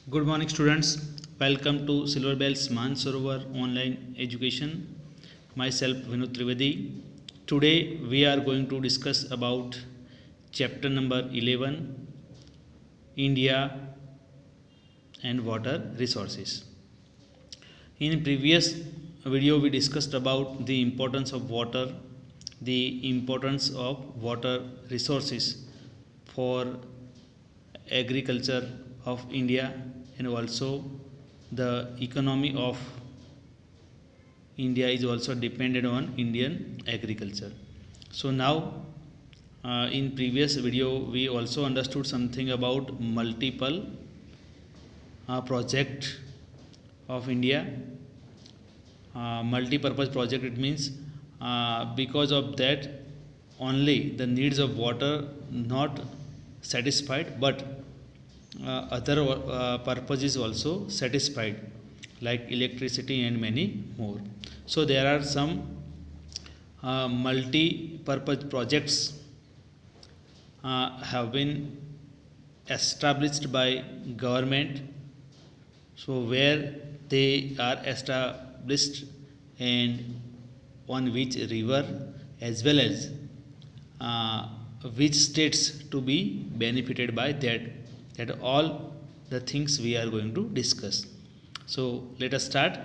Good morning, students. Welcome to Silver Bells Mansarovar Online Education. Myself, Vinod Trivedi. Today, we are going to discuss about chapter number 11, India and water resources. In previous video, we discussed about the importance of water, the importance of water resources for agriculture of India, and also the economy of India is also dependent on Indian agriculture. So now, in previous video, we also understood something about multiple project of India. Multi-purpose project, it means because of that only the needs of water not satisfied, but other purposes also satisfied, like electricity and many more. So there are some multi-purpose projects have been established by government, so where they are established and on which river, as well as which states to be benefited by that all the things we are going to discuss. So let us start.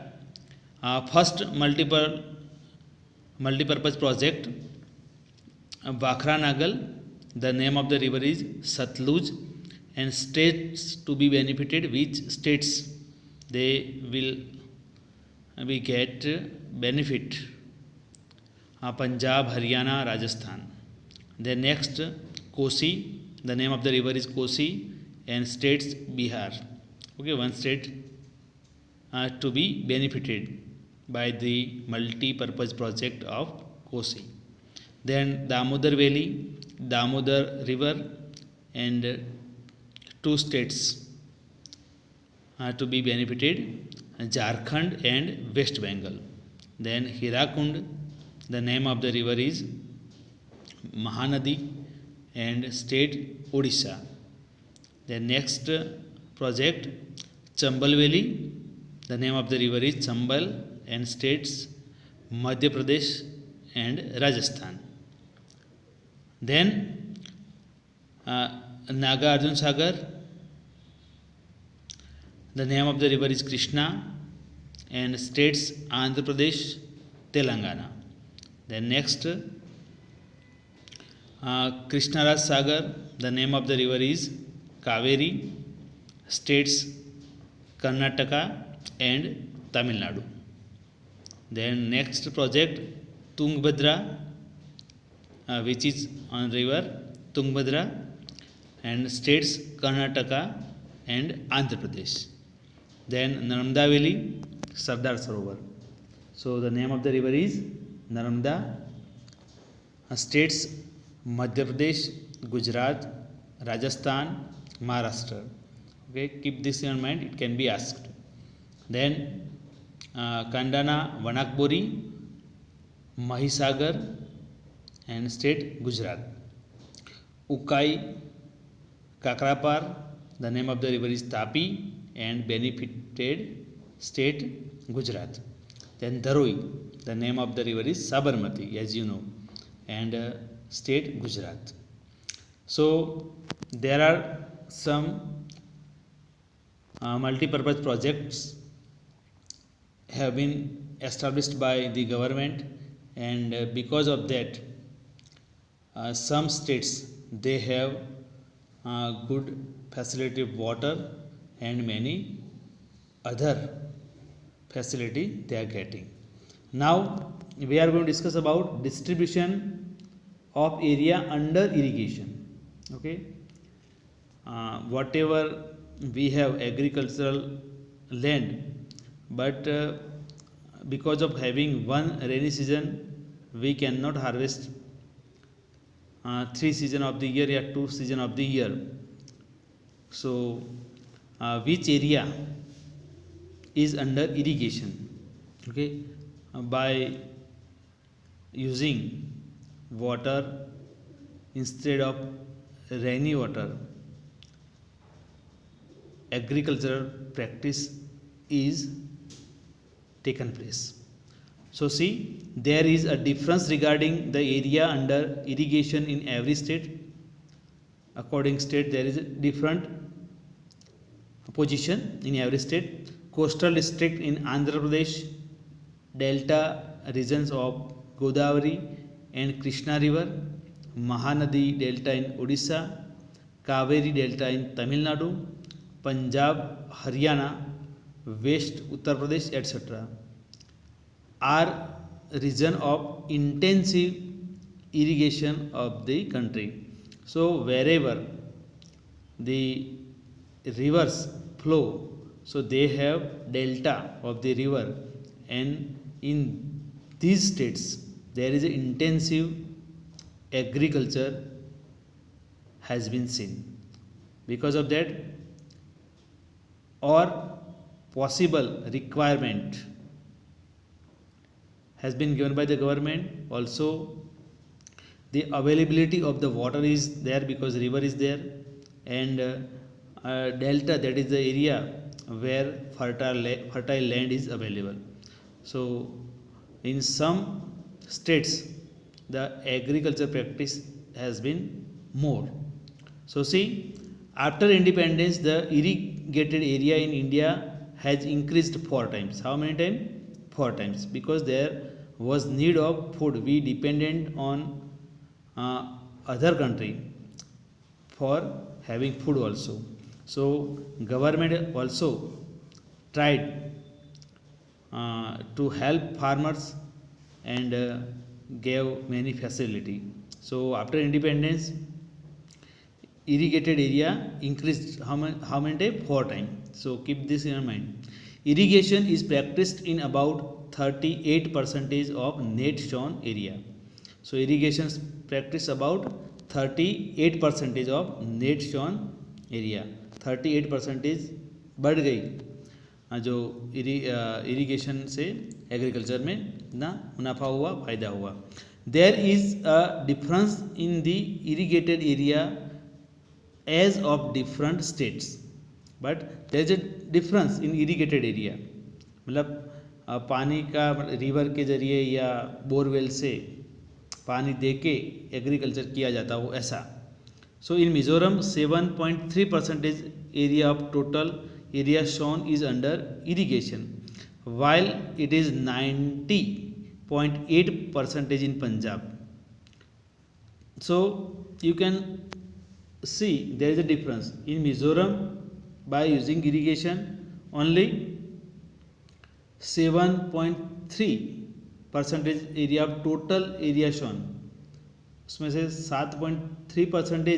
First multi-purpose project, Bakhra Nagal. The name of the river is Satluj, and states to be benefited, which states they will we get benefit: Punjab, Haryana, Rajasthan. Then next, Kosi. The name of the river is Kosi, and states Bihar. Okay, one state to be benefited by the multi-purpose project of Kosi. Then Damodar Valley, Damodar River, and two states to be benefited: Jharkhand and West Bengal. Then Hirakund, the name of the river is Mahanadi, and state Odisha. The next project, Chambal Valley. The name of the river is Chambal, and states Madhya Pradesh and Rajasthan. Then Naga Arjun Sagar. The name of the river is Krishna, and states Andhra Pradesh, Telangana. Then next, Krishnaraj Sagar. The name of the river is Kaveri, states Karnataka and Tamil Nadu. Then next project, Tungabhadra, which is on river Tungabhadra, and states Karnataka and Andhra Pradesh. Then Narmada Valley, Sardar Sarovar. So the name of the river is Narmada, states Madhya Pradesh, Gujarat, Rajasthan, Maharashtra. Okay, keep this in mind, it can be asked. Then Kandana Vanakbori, Mahisagar, and state Gujarat. Ukai Kakrapar. The name of the river is Tapi, and benefited state Gujarat. Then Dharoi. The name of the river is Sabarmati, as you know, and state Gujarat. So there are some multi-purpose projects have been established by the government, and because of that some states they have good facility of water and many other facility they are getting. Now we are going to discuss about distribution of area under irrigation. Okay, whatever we have agricultural land, but because of having one rainy season, we cannot harvest 3 season of the year or 2 season of the year. So which area is under irrigation? Okay, by using water instead of rainy water, agricultural practice is taken place. So see, there is a difference regarding the area under irrigation in every state. According state, there is a different position in every state. Coastal district in Andhra Pradesh, delta regions of Godavari and Krishna river, Mahanadi delta in Odisha, Kaveri delta in Tamil Nadu, Punjab, Haryana, West Uttar Pradesh, etc. are region of intensive irrigation of the country. So wherever the rivers flow, so they have delta of the river, and in these states there is intensive agriculture has been seen. Because of that, or possible requirement has been given by the government. Also the availability of the water is there because river is there, and delta, that is the area where fertile land is available. So in some states the agriculture practice has been more. So see, after independence the irrigated area in India has increased 4 times. How many times? 4 times, because there was need of food. We dependent on other country for having food also. So government also tried to help farmers and gave many facility. So after independence, irrigated area increased how many times? 4 times. So keep this in your mind. Irrigation is practiced in about 38% of net shown area. So irrigation is practiced about 38% of net shown area. 38% बढ़ गई जो irrigation से agriculture में ना मुनाफा हुआ, फायदा हुआ. There is a difference in the irrigated area as of different states, but there is a difference in irrigated area. मतलब पानी का रिवर के जरिए या बोरवेल से पानी दे के एग्रीकल्चर किया जाता हो, ऐसा. So in Mizoram 7.3% area of total area shown is under irrigation, while it is 90.8% in Punjab. So you can see there is a difference in Mizoram. By using irrigation, only 7.3% area of total area shown, उसमें से 7.3%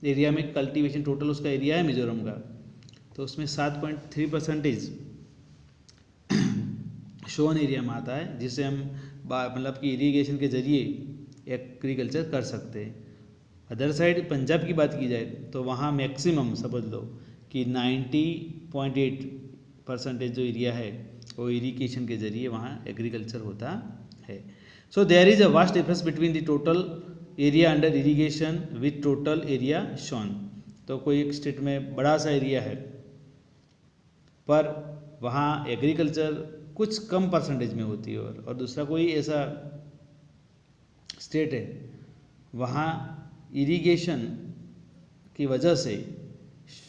area में cultivation, total उसका area है मिजोरम का, तो उसमें 7.3% shown area में आता है, जिसे हम मतलब कि इरिगेशन के जरिए एग्रीकल्चर कर सकते हैं. अदर साइड पंजाब की बात की जाए तो वहाँ मैक्सिमम समझ लो कि 90.8% जो एरिया है वो इरिगेशन के जरिए वहाँ एग्रीकल्चर होता है. So there is a vast difference between the total area under irrigation with total area shown. तो कोई एक स्टेट में बड़ा सा एरिया है पर वहाँ एग्रीकल्चर कुछ कम परसेंटेज में होती है, और दूसरा कोई ऐसा स्टेट है वहाँ इरिगेशन की वजह से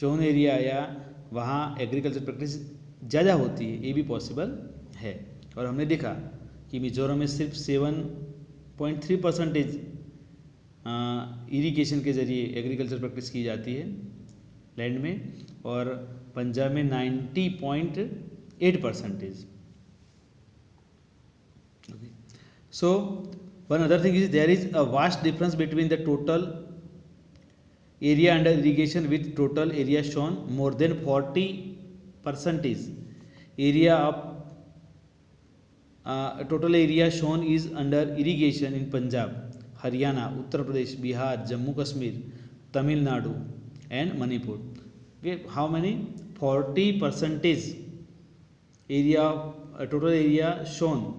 शोन एरिया या वहाँ एग्रीकल्चर प्रैक्टिस ज़्यादा होती है, ये भी पॉसिबल है. और हमने देखा कि मिजोरम में सिर्फ 7.3% इरिगेशन के ज़रिए एग्रीकल्चर प्रैक्टिस की जाती है लैंड में, और पंजाब में 90.8%. So one other thing is there is a vast difference between the total area under irrigation with total area shown. More than 40% area of total area shown is under irrigation in Punjab, Haryana, Uttar Pradesh, Bihar, Jammu Kashmir, Tamil Nadu and Manipur. Okay, how many? 40% area total area shown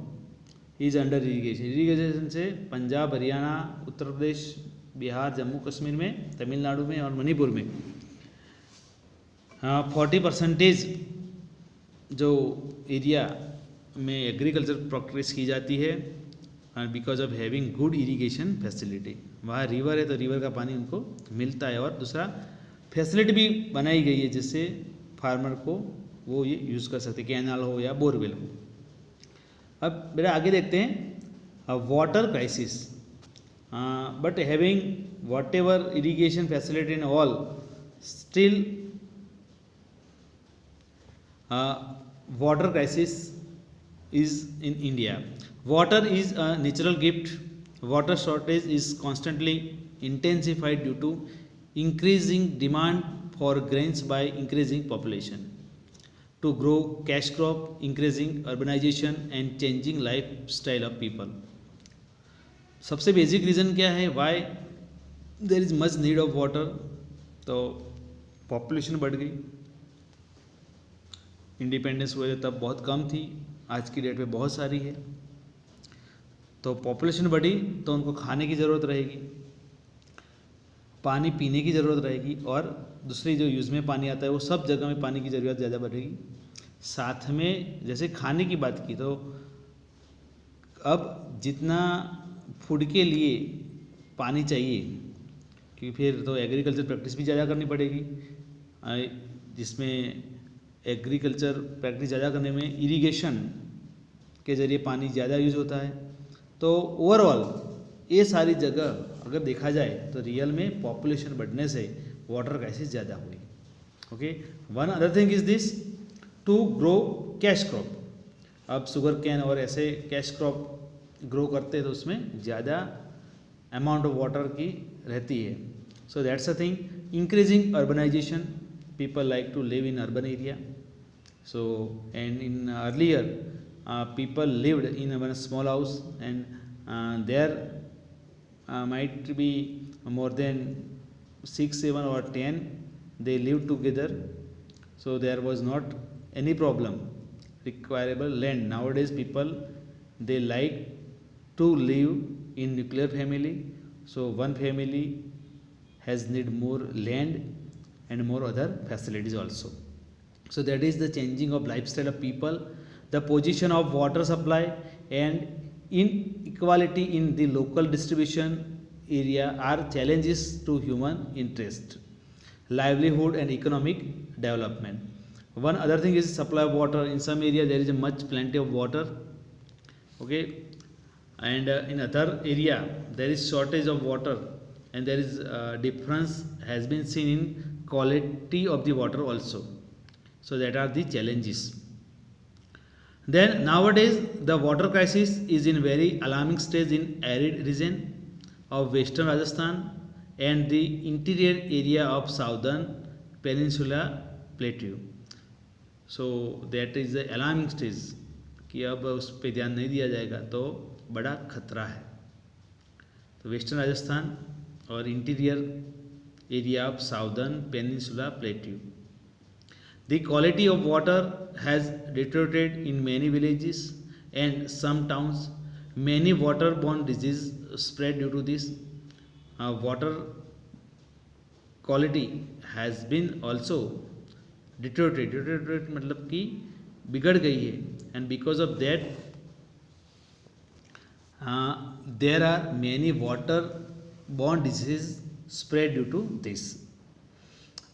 is under irrigation. Irrigation से पंजाब, हरियाणा, उत्तर प्रदेश, बिहार, जम्मू कश्मीर में, तमिलनाडु में और मणिपुर में 40% जो area में agriculture practice की जाती है because of having good irrigation facility. वहाँ रिवर है तो रिवर का पानी उनको मिलता है, और दूसरा फैसिलिटी भी बनाई गई है जिससे फार्मर को वो ये यूज़ कर सकते, कैनाल हो या बोरवेल हो। अब मेरा आगे देखते हैं water crisis. But having what ever irrigation facility in all still water crisis is in India. Water is a natural gift. Water shortage is constantly intensified due to increasing demand for grains by increasing population, to grow cash crop, increasing urbanization and changing lifestyle of people. सबसे basic reason क्या है why there is much need of water? तो population बढ़ गई, independence हुए तब बहुत कम थी, आज की डेट में बहुत सारी है। तो पॉपुलेशन बढ़ी तो उनको खाने की ज़रूरत रहेगी, पानी पीने की ज़रूरत रहेगी, और दूसरी जो यूज़ में पानी आता है वो सब जगह में पानी की ज़रूरत ज़्यादा बढ़ेगी। साथ में जैसे खाने की बात की तो अब जितना फूड के लिए पानी चाहिए, क्योंकि फिर तो एग्रीकल्चर प्रैक्टिस भी ज़्यादा करनी पड़ेगी, जिसमें एग्रीकल्चर प्रैक्टिस ज़्यादा करने में इरिगेशन के ज़रिए पानी ज़्यादा यूज होता है। तो ओवरऑल ये सारी जगह अगर देखा जाए तो रियल में पॉपुलेशन बढ़ने से वाटर क्राइसिस ज़्यादा हुई। Okay, one other thing is this, to grow cash crop. अब शुगर कैन और ऐसे कैश क्रॉप ग्रो करते हैं तो उसमें ज़्यादा अमाउंट ऑफ वाटर की रहती है। So that's a thing. Increasing urbanisation, people like to live in urban area. So and in earlier people lived in a small house, and there might be more than 6, 7 or 10 they lived together, so there was not any problem requirable land. Nowadays people they like to live in nuclear family, so one family has need more land and more other facilities also. So that is the changing of lifestyle of people, the position of water supply and inequality in the local distribution area are challenges to human interest, livelihood and economic development. One other thing is supply of water. In some area there is a much plenty of water, okay, and in other area there is shortage of water, and there is difference has been seen in quality of the water also. So that are the challenges. Then nowadays the water crisis is in very alarming stage in arid region of western Rajasthan and the interior area of southern peninsula plateau. So that is the alarming stage कि अब उस पर ध्यान नहीं दिया जाएगा तो बड़ा खतरा है। तो वेस्टर्न राजस्थान और interior area of southern peninsula plateau. The quality of water has deteriorated in many villages and some towns. Many waterborne diseases spread due to this. Water quality has been also deteriorated मतलब कि बिगड़ गई है, and because of that there are many waterborne diseases spread due to this.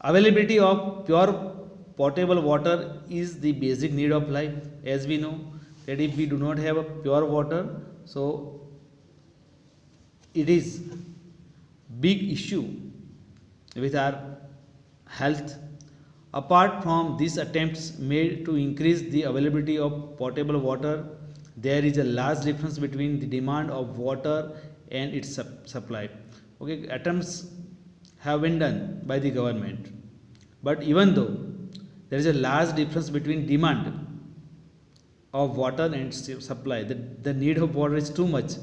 Availability of pure potable water is the basic need of life. As we know that if we do not have a pure water, so it is big issue with our health. Apart from these attempts made to increase the availability of potable water, there is a large difference between the demand of water and its supply. Okay, attempts have been done by the government, but even though there is a large difference between demand of water and supply, the need of water is too much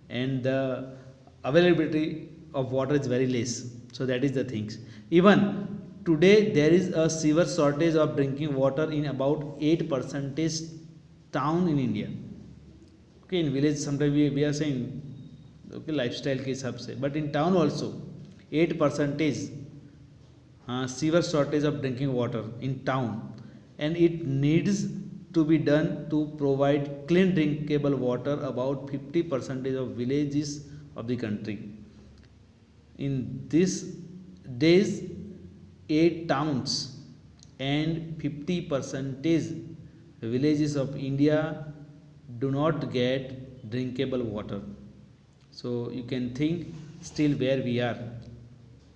and the availability of water is very less. So that is the things. Even today there is a severe shortage of drinking water in about 8% town in India. Okay, in village sometimes we are saying okay lifestyle के हिसाब से, but in town also 8% severe shortage of drinking water in town, and it needs to be done to provide clean drinkable water about 50% of villages of the country. In these days, 8 towns and 50 percentage villages of India do not get drinkable water. So you can think still where we are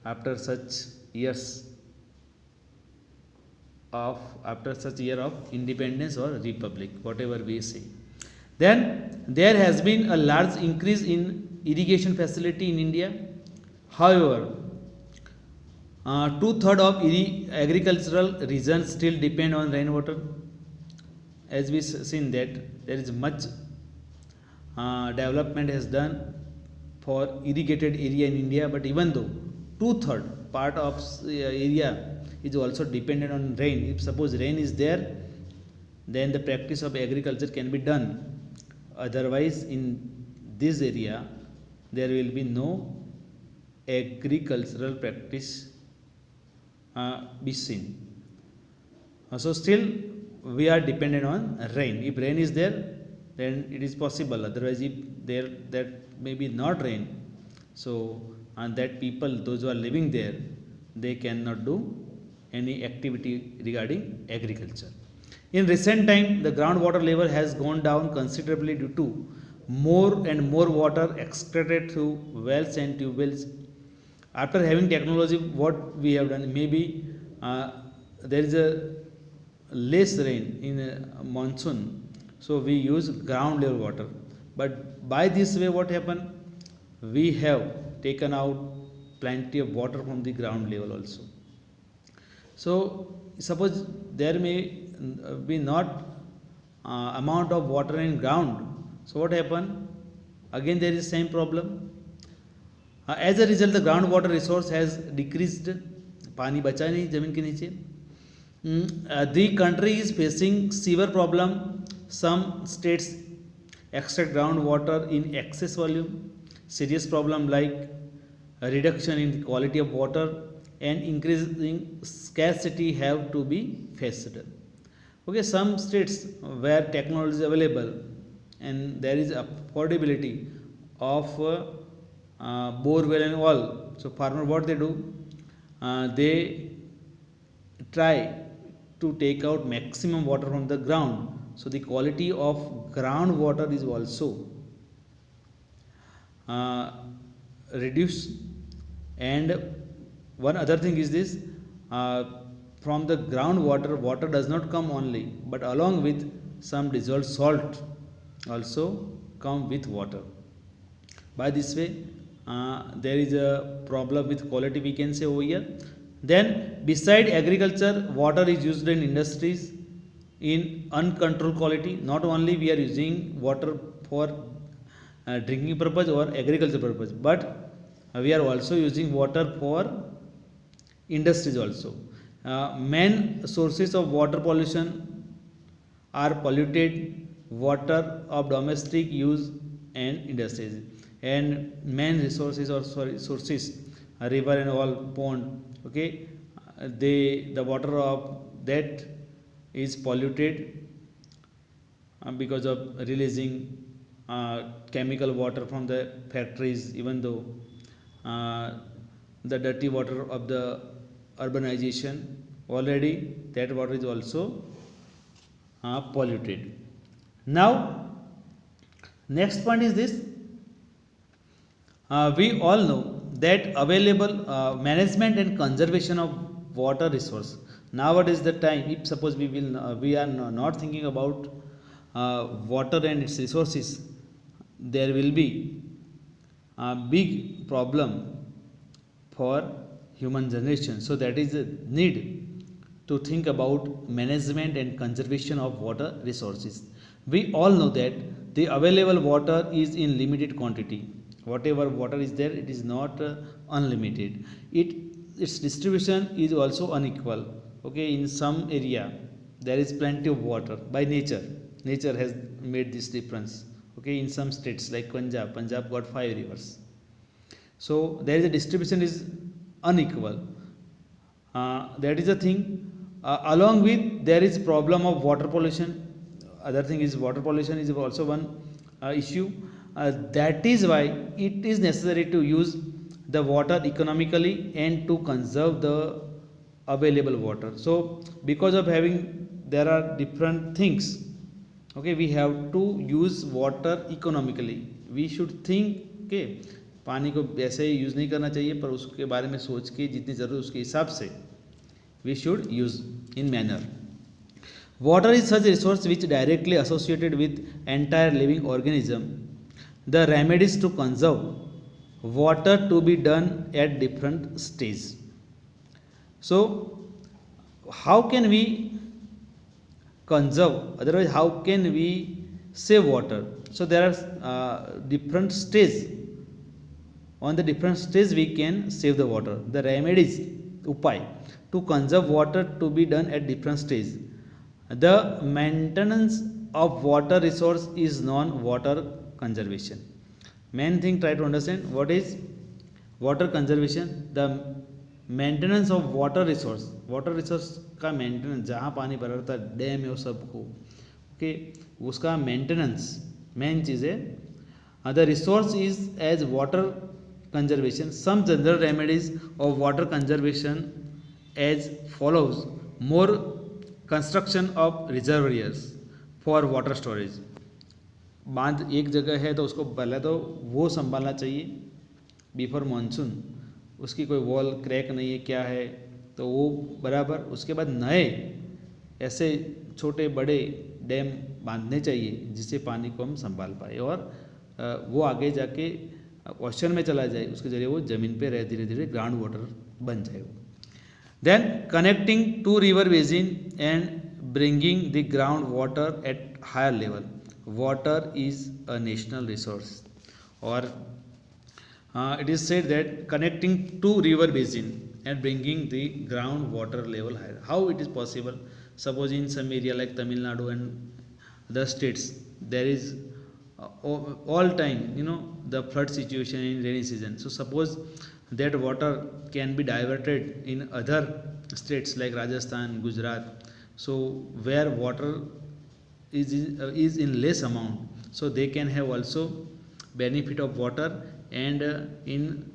after such years of after such year of independence or republic, whatever we say. Then there has been a large increase in irrigation facility in India. However, two-thirds of agricultural regions still depend on rainwater. As we seen that there is much development has done for irrigated area in India, but even though two-thirds part of area is also dependent on rain, if suppose rain is there, then the practice of agriculture can be done. Otherwise, in this area there will be no agricultural practice be seen. So still we are dependent on rain. If rain is there, then it is possible. Otherwise, if there that may be not rain, so and that people, those who are living there, they cannot do any activity regarding agriculture. In recent time, the groundwater level has gone down considerably due to more and more water extracted through wells and tube wells. After having technology, what we have done, maybe there is a less rain in monsoon, so we use ground level water. But by this way, what happened, we have taken out plenty of water from the ground level also. So suppose there may be not amount of water in ground, so what happened, again there is same problem. As a result, the groundwater resource has decreased. पानी बचा नहीं जमीन के नीचे. The country is facing severe problem. Some states extract groundwater in excess volume. Serious problem like a reduction in the quality of water and increasing scarcity have to be faced. Okay, some states where technology is available and there is affordability of borewell and all, so farmer what they do, they try to take out maximum water from the ground, so the quality of groundwater is also reduced. And one other thing is this, from the groundwater, water does not come only, but along with some dissolved salt also come with water. By this way, there is a problem with quality, we can say over here. Then beside agriculture, water is used in industries in uncontrolled quality. Not only we are using water for drinking purpose or agriculture purpose, but we are also using water for industries also. Main sources of water pollution are polluted water of domestic use and industries, and main resources or sources, a river and all pond. Okay, the water of that is polluted because of releasing chemical water from the factories, even though the dirty water of the urbanization, already that water is also polluted. Now next point is this, we all know that available management and conservation of water resource. Nowadays the time, if suppose we are not thinking about water and its resources, there will be a big problem for human generation. So that is a need to think about management and conservation of water resources. We all know that the available water is in limited quantity. Whatever water is there, it is not unlimited. Its distribution is also unequal. Okay, in some area there is plenty of water by nature. Nature has made this difference. Okay, in some states like Punjab got 5 rivers. So there is a distribution is unequal. That is the thing. Along with there is problem of water pollution. Other thing is water pollution is also one issue. That is why it is necessary to use the water economically and to conserve the available water. So because of having there are different things, okay, we have to use water economically. We should think के पानी को ऐसे ही use नहीं करना चाहिए, पर उसके बारे में सोच के जितनी ज़रूरत उसके हिसाब से we should use in manner. Water is such a resource which directly associated with entire living organism. The remedies to conserve water to be done at different stages. So how can we conserve, otherwise how can we save water? So there are different stages. On the different stage we can save the water. The remedies, upay to conserve water to be done at different stages. The maintenance of water resource is known water conservation. Main thing, try to understand what is water conservation. The maintenance of water resource का maintenance, जहाँ पानी भरा रहता है dam है वो सबको, okay, उसका मेंटेनेंस मेन चीज़ है. The resource is as water conservation. Some general remedies of water conservation as follows. More construction of reservoirs for water storage. बांध एक जगह है तो उसको पहले तो वो संभालना चाहिए बिफोर मानसून. उसकी कोई वॉल क्रैक नहीं है क्या है तो वो बराबर. उसके बाद नए ऐसे छोटे बड़े डैम बांधने चाहिए जिससे पानी को हम संभाल पाए और वो आगे जाके ओशन में चला जाए, उसके ज़रिए वो ज़मीन पे रहे, धीरे धीरे ग्राउंड वाटर बन जाए वो. Then connecting to river basin and bringing the ground water at higher level. Water is a national resource. और it is said that connecting to river basin and bringing the ground water level higher. How it is possible? Suppose in some area like Tamil Nadu and the states there is all time the flood situation in rainy season. So suppose that water can be diverted in other states like Rajasthan, Gujarat, so where water is in less amount, so they can have also benefit of water. And in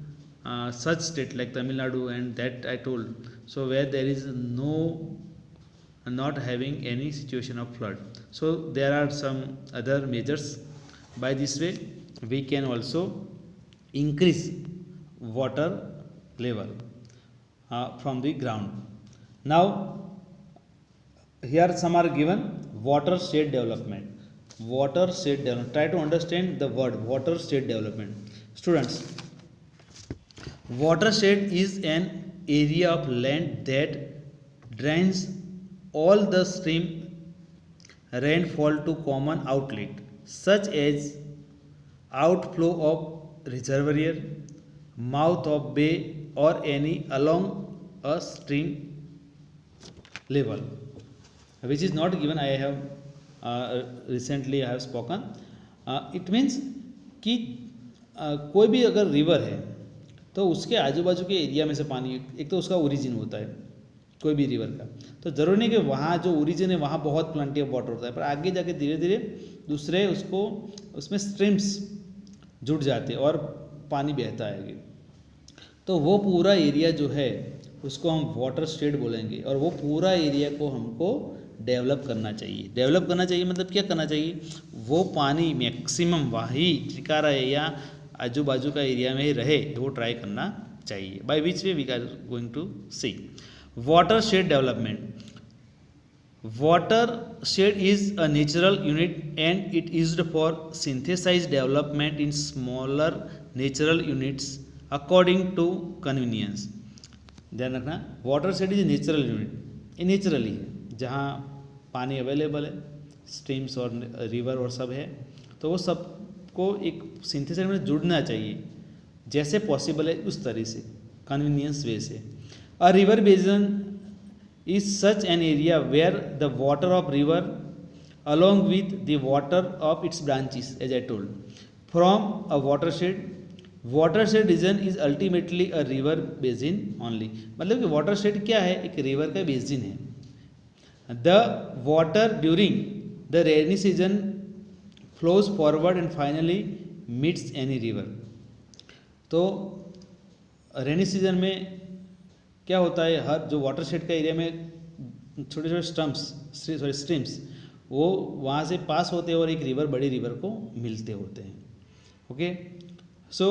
such state like Tamil Nadu and that I told, so where there is not having any situation of flood, so there are some other measures. By this way we can also increase water level from the ground. Now here some are given. Watershed development. Try to understand the word watershed development. Students, watershed is an area of land that drains all the stream rainfall to common outlet, such as outflow of reservoir, mouth of bay, or any along a stream level, which is not given. I have recently I have spoken. It means कि कोई भी अगर river है तो उसके आजू बाजू के एरिया में से पानी, एक तो उसका ओरिजिन होता है कोई भी रिवर का, तो ज़रूरी नहीं कि वहाँ जो ओरिजिन है वहाँ बहुत प्लेंटी ऑफ वाटर होता है, पर आगे जाके धीरे धीरे दूसरे उसमें स्ट्रीम्स जुड़ जाते हैं और पानी बहता है आगे, तो वो पूरा एरिया जो है उसको हम वाटर शेड बोलेंगे. और वो पूरा एरिया को हमको डेवलप करना चाहिए. मतलब क्या करना चाहिए? वो पानी मैक्सिमम वही टिका रहे या आजू बाजू का एरिया में ही रहे, वो ट्राई करना चाहिए. By which way we are going to see watershed development. Watershed is a natural unit and it used for synthesise development in smaller natural units according to convenience. ध्यान रखना, watershed is natural unit. ये naturally है, जहाँ पानी available है, streams और river और सब है, तो वो सबको एक सिंथेसाइज में जुड़ना चाहिए जैसे पॉसिबल है उस तरह से, कन्वीनियंस वे से. A river basin is such an area where the water of river along with the water of its branches, as I told, from a watershed watershed region is ultimately a river basin only, मतलब कि water shade क्या है, एक river का basin है। The water during the rainy season flows forward and finally meets any river. तो rainy season में क्या होता है, हर जो वाटर शेड का एरिया में छोटे छोटे स्ट्रीम्स वो वहाँ से पास होते हैं और एक रिवर, बड़ी रिवर को मिलते होते हैं। Okay, so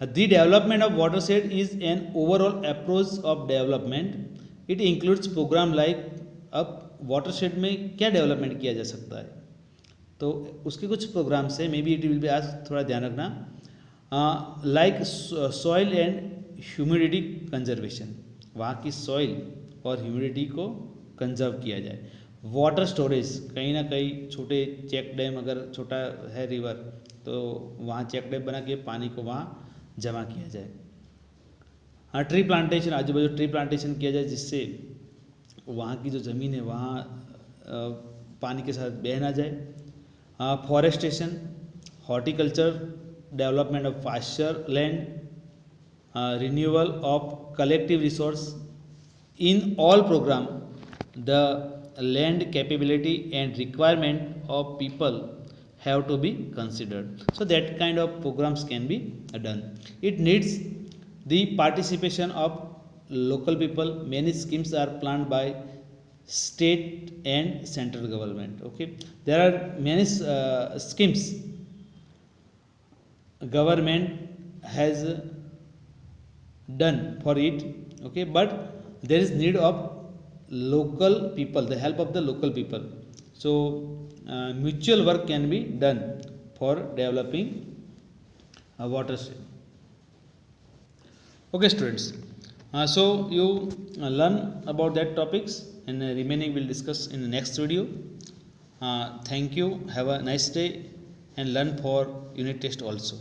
the development of watershed is an overall approach of development. It includes programme like, अब वाटर शेड में क्या डेवलपमेंट किया जा सकता है, तो उसके कुछ प्रोग्राम्स है, may be it will be आज, थोड़ा ध्यान रखना। Like soil and humidity conservation, वहाँ की सॉइल और ह्यूमिडिटी को कंजर्व किया जाए। वाटर स्टोरेज, कहीं ना कहीं छोटे चेक डैम, अगर छोटा है रिवर तो वहाँ चेक डैम बना के पानी को वहाँ जमा किया जाए। हाँ, ट्री प्लांटेशन, आजू बाजू ट्री प्लांटेशन किया जाए जिससे वहाँ की जो ज़मीन है वहाँ पानी के साथ बह ना जाए। Forestation, horticulture, development of pasture land, renewal of collective resource. In all program, the land capability and requirement of people have to be considered, so that kind of programs can be done. It needs the participation of local people. Many schemes are planned by state and central government. Okay, there are many schemes government has done for it. Okay, but there is need of local people, the help of the local people. So mutual work can be done for developing a watershed. Okay students, so you learn about that topics, and remaining we'll discuss in the next video. Thank you, have a nice day, and learn for unit test also.